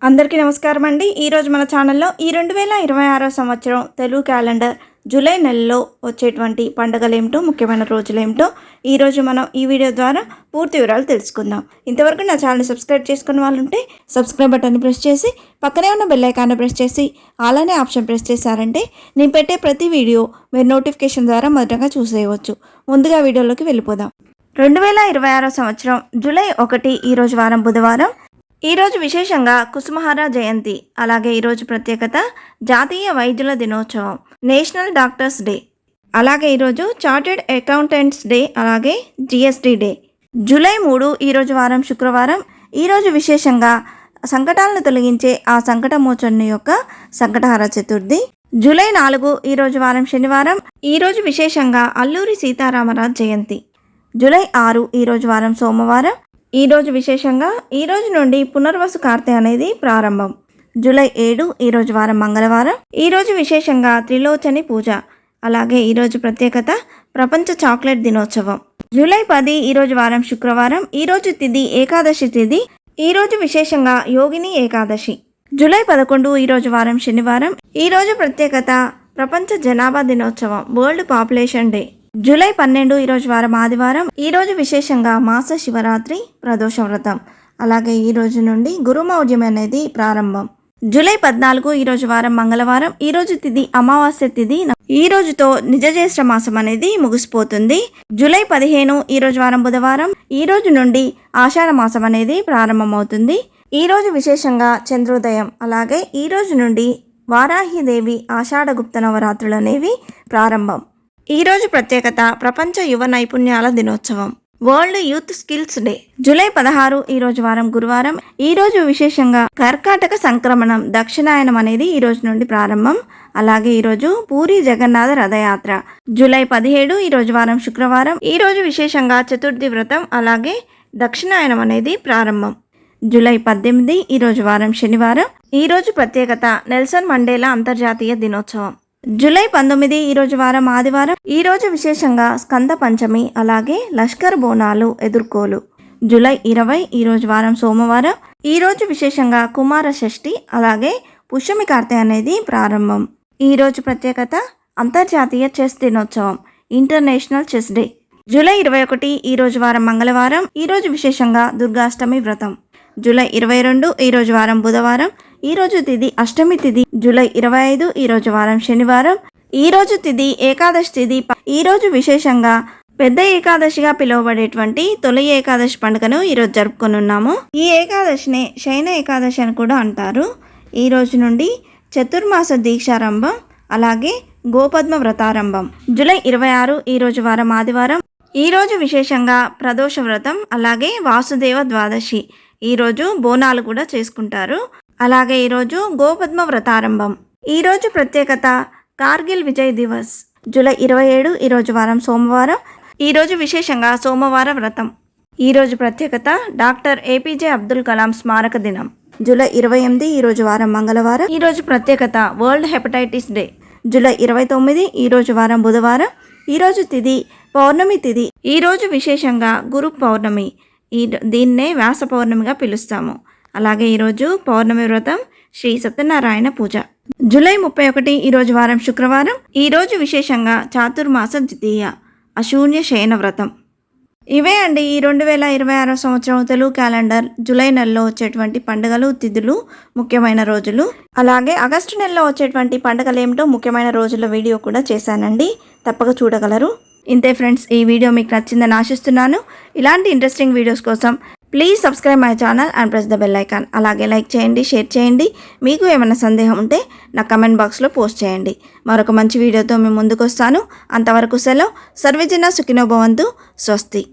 అందరికీ నమస్కారం అండి. ఈరోజు మన ఛానల్లో ఈ 2026 సంవత్సరం తెలుగు క్యాలెండర్ జూలై నెలలో వచ్చేటువంటి పండుగలు ఏమిటో, ముఖ్యమైన రోజులు ఏమిటో ఈరోజు మనం ఈ వీడియో ద్వారా పూర్తి వివరాలు తెలుసుకుందాం. ఇంతవరకు నా ఛానల్ సబ్స్క్రైబ్ చేసుకున్న వాళ్ళు ఉంటే సబ్స్క్రైబ్ బటన్ని ప్రెస్ చేసి పక్కనే ఉన్న బెల్ ఐకాన్ని ప్రెస్ చేసి ఆల్ అనే ఆప్షన్ ప్రెస్ చేశారంటే నేను పెట్టే ప్రతి వీడియో మీరు నోటిఫికేషన్ ద్వారా మొదటగా చూసేయవచ్చు. ముందుగా వీడియోలోకి వెళ్ళిపోదాం. 2026 సంవత్సరం జూలై 1 ఈరోజు వారం బుధవారం. ఈరోజు విశేషంగా కుసుమహార జయంతి, అలాగే ఈరోజు ప్రత్యేకత జాతీయ వైద్యుల దినోత్సవం, నేషనల్ డాక్టర్స్ డే, అలాగే ఈరోజు చార్టెడ్ అకౌంటెంట్స్ డే, అలాగే జిఎస్టీ డే. జూలై 3 ఈరోజు వారం శుక్రవారం. ఈరోజు విశేషంగా సంకటాలను తొలగించే ఆ సంకటమోచనుని యొక్క సంకటహార చతుర్థి. జూలై 4 ఈరోజు వారం శనివారం. ఈరోజు విశేషంగా అల్లూరి సీతారామరాజు జయంతి. జూలై 6 ఈరోజు వారం సోమవారం. ఈరోజు విశేషంగా ఈరోజు నుండి పునర్వసు కార్తె అనేది ప్రారంభం. జూలై 7 ఈరోజు వారం మంగళవారం. ఈరోజు విశేషంగా త్రిలోచని పూజ, అలాగే ఈరోజు ప్రత్యేకత ప్రపంచ చాక్లెట్ దినోత్సవం. జూలై 10 ఈరోజు వారం శుక్రవారం. ఈరోజు తిథి ఏకాదశి తిథి. ఈరోజు విశేషంగా యోగిని ఏకాదశి. జూలై 11 ఈరోజు వారం శనివారం. ఈరోజు ప్రత్యేకత ప్రపంచ జనాభా దినోత్సవం, వరల్డ్ పాపులేషన్ డే. జూలై 12 ఈరోజు వారం ఆదివారం. ఈరోజు విశేషంగా మాస శివరాత్రి ప్రదోష వ్రతం, అలాగే ఈ రోజు నుండి గురుమౌఢ్యం అనేది ప్రారంభం. జూలై 14 ఈరోజు వారం మంగళవారం. ఈరోజు తిథి అమావాస్య తిథి. ఈ రోజుతో నిజజ్యేష్ఠ మాసం అనేది ముగిసిపోతుంది. జూలై 15 ఈరోజు వారం బుధవారం. ఈ రోజు నుండి ఆషాఢ మాసం అనేది ప్రారంభమవుతుంది. ఈ రోజు విశేషంగా చంద్రోదయం, అలాగే ఈ రోజు నుండి వారాహిదేవి ఆషాఢ గుప్త నవరాత్రులు అనేవి ప్రారంభం. ఈరోజు ప్రత్యేకత ప్రపంచ యువ నైపుణ్యాల దినోత్సవం, world youth skills day. July 16 ఈరోజు వారం గురువారం. ఈరోజు విశేషంగా కర్కాటక సంక్రమణం దక్షిణాయనం అనేది ఈ రోజు నుండి ప్రారంభం, అలాగే ఈరోజు పూరి జగన్నాథ రథయాత్ర. జూలై 17 ఈరోజు వారం శుక్రవారం. ఈరోజు విశేషంగా చతుర్థి వ్రతం, అలాగే దక్షిణాయనం అనేది ప్రారంభం. జూలై 18 ఈరోజు వారం శనివారం. ఈరోజు ప్రత్యేకత నెల్సన్ మండేలా అంతర్జాతీయ దినోత్సవం. జూలై 19 ఈరోజు వారం ఆదివారం. ఈరోజు విశేషంగా స్కంద పంచమి, అలాగే లష్కర్ బోనాలు ఎదుర్కోలు. జూలై 20 ఈరోజు వారం సోమవారం. ఈరోజు విశేషంగా కుమార షష్ఠి, అలాగే పుష్యమి కార్తె అనేది ప్రారంభం. ఈరోజు ప్రత్యేకత అంతర్జాతీయ చెస్ దినోత్సవం, ఇంటర్నేషనల్ చెస్ డే. జూలై 21 ఈరోజు వారం మంగళవారం. ఈరోజు విశేషంగా దుర్గాష్టమి వ్రతం. జూలై 22 ఈరోజు వారం బుధవారం. ఈరోజు తిథి అష్టమి తిథి. జూలై 25 ఈరోజు వారం శనివారం. ఈరోజు తిథి ఏకాదశి తిథి. ఈరోజు విశేషంగా పెద్ద ఏకాదశిగా పిలువబడేటువంటి తొలి ఏకాదశి పండుగను ఈరోజు జరుపుకొనున్నాము. ఈ ఏకాదశిని శయన ఏకాదశి అని కూడా అంటారు. ఈ రోజు నుండి చతుర్మాస దీక్షారంభం, అలాగే గోపద్మ వ్రతారంభం. జూలై 26 ఈరోజు వారం ఆదివారం. ఈరోజు విశేషంగా ప్రదోష వ్రతం, అలాగే వాసుదేవ ద్వాదశి. ఈరోజు బోనాలు కూడా చేసుకుంటారు, అలాగే ఈరోజు గోపద్మ వ్రతారంభం. ఈరోజు ప్రత్యేకత కార్గిల్ విజయ్ దివస్. జూలై 27 ఈరోజు వారం సోమవారం. ఈరోజు విశేషంగా సోమవార వ్రతం. ఈరోజు ప్రత్యేకత డాక్టర్ ఏపీజే అబ్దుల్ కలాం స్మారక దినం. జూలై 28 ఈరోజు వారం మంగళవారం. ఈరోజు ప్రత్యేకత వరల్డ్ హెపటైటిస్ డే. జూలై 29 ఈరోజు వారం బుధవారం. ఈరోజు తిథి పౌర్ణమి తిథి. ఈరోజు విశేషంగా గురు పౌర్ణమి, దీన్నే వ్యాస పౌర్ణమిగా పిలుస్తాము. అలాగే ఈరోజు పౌర్ణమి వ్రతం, శ్రీ సత్యనారాయణ పూజ. జూలై 31 ఈరోజు వారం శుక్రవారం. ఈరోజు విశేషంగా చాతుర్మాస ద్వితీయ అశూన్య శయన వ్రతం. ఇవే అండి ఈ 2026 సంవత్సరం తెలుగు క్యాలెండర్ జూలై నెలలో వచ్చేటువంటి పండుగలు, తిథులు, ముఖ్యమైన రోజులు. అలాగే ఆగస్టు నెలలో వచ్చేటువంటి పండుగలు ఏమిటో, ముఖ్యమైన రోజుల వీడియో కూడా చేశానండి, తప్పక చూడగలరు. ఇంతే ఫ్రెండ్స్, ఈ వీడియో మీకు నచ్చిందని ఆశిస్తున్నాను. ఇలాంటి ఇంట్రెస్టింగ్ వీడియోస్ కోసం please subscribe my channel and press the bell icon. అలాగే లైక్ చేయండి, షేర్ చేయండి. మీకు ఏమైనా సందేహం ఉంటే నా కమెంట్ బాక్స్లో పోస్ట్ చేయండి. మరొక మంచి వీడియోతో మేము ముందుకు వస్తాను. అంతవరకు సెలవు. సర్వేజన సుఖినో భవంతు. స్వస్తి.